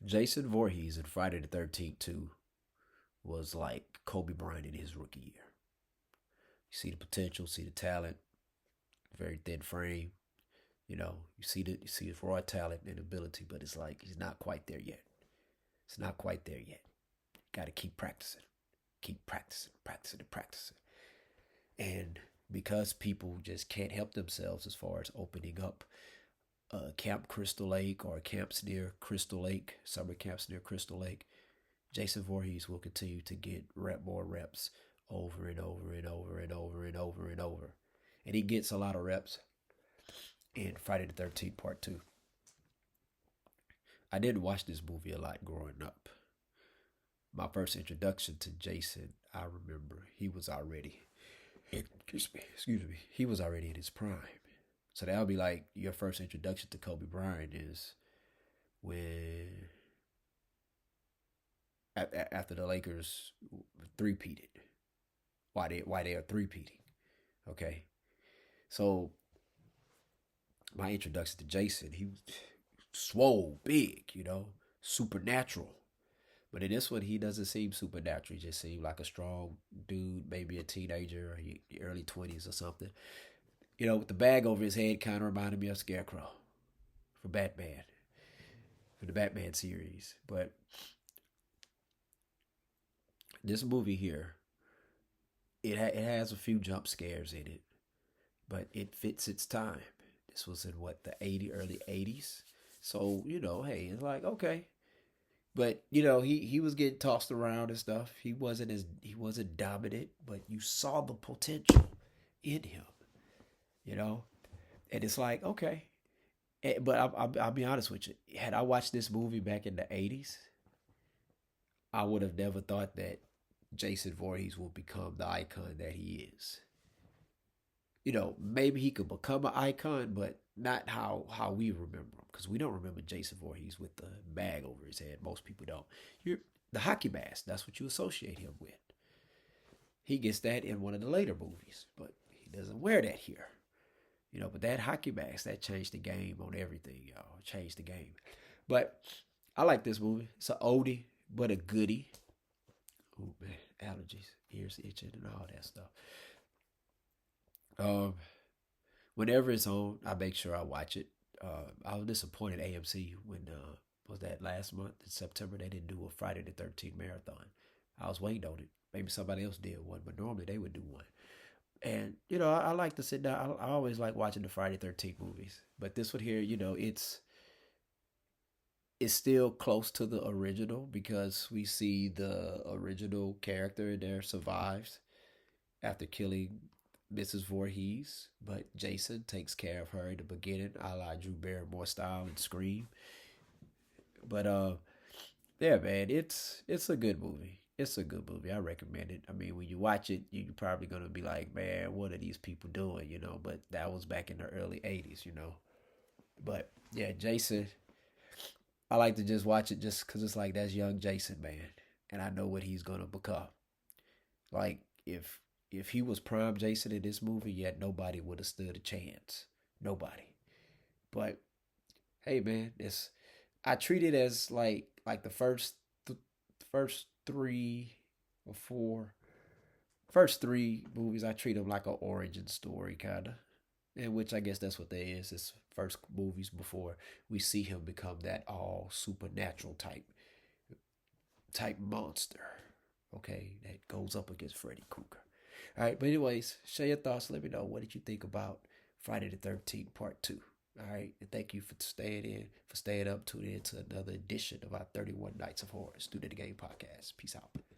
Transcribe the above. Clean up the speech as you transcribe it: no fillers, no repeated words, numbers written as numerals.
Jason Voorhees in Friday the 13th 2 was like Kobe Bryant in his rookie year. You see the potential, see the talent, very thin frame. You see his raw talent and ability, but it's like he's not quite there yet. It's not quite there yet. Got to keep practicing, practicing, and practicing. And because people just can't help themselves as far as opening up Camp Crystal Lake or camps near Crystal Lake, summer camps near Crystal Lake, Jason Voorhees will continue to get more reps over and over and over and over and over and over. And he gets a lot of reps in Friday the 13th Part 2. I didn't watch this movie a lot growing up. My first introduction to Jason, I remember he was already, he was already in his prime. So that would be like your first introduction to Kobe Bryant is when after the Lakers three-peated. Why they are three-peating. Okay. So my introduction to Jason, he was swole, big, supernatural. But in this one, he doesn't seem supernatural. He just seemed like a strong dude, maybe a teenager, or early 20s or something. With the bag over his head, kind of reminded me of Scarecrow for Batman, for the Batman series. But this movie here, it has a few jump scares in it, but it fits its time. This was in what, the early 80s. So, hey, it's like, okay. But, he was getting tossed around and stuff. He wasn't dominant, but you saw the potential in him. And it's like, okay. But I'll be honest with you. Had I watched this movie back in the 80s, I would have never thought that Jason Voorhees will become the icon that he is. Maybe he could become an icon, but not how we remember him, because we don't remember Jason Voorhees with the bag over his head. Most people don't. The hockey mask. That's what you associate him with. He gets that in one of the later movies, but he doesn't wear that here. But that hockey mask, that changed the game on everything, y'all. It changed the game. But I like this movie. It's an oldie, but a goodie. Oh man, allergies, ears itching, and all that stuff. Um, Whenever it's on, I make sure I watch it. I was disappointed AMC when was that last month in September they didn't do a Friday the 13th marathon. I was waiting on it. Maybe somebody else did one, but normally they would do one. And I like to sit down. I always like watching the Friday 13th movies, but this one here, it's still close to the original because we see the original character there survives after killing Mrs. Voorhees, but Jason takes care of her in the beginning, a la Drew Barrymore style and Scream. But yeah, man, it's a good movie. It's a good movie. I recommend it. I mean, when you watch it, you're probably gonna be like, man, what are these people doing? But that was back in the early '80s. But yeah, Jason, I like to just watch it just because it's like that's young Jason, man, and I know what he's gonna become. Like if he was prime Jason in this movie, yet nobody would have stood a chance. Nobody. But hey, man, it's I treat it as like the first three or four first three movies. I treat them like an origin story, kind of. In which I guess that's what they is. His first movies before we see him become that all supernatural type monster. Okay, that goes up against Freddy Krueger. All right, but anyways, share your thoughts. Let me know what did you think about Friday the 13th Part 2. All right, and thank you for staying up, tuning in to another edition of our 31 Nights of Horror Student of the Game podcast. Peace out.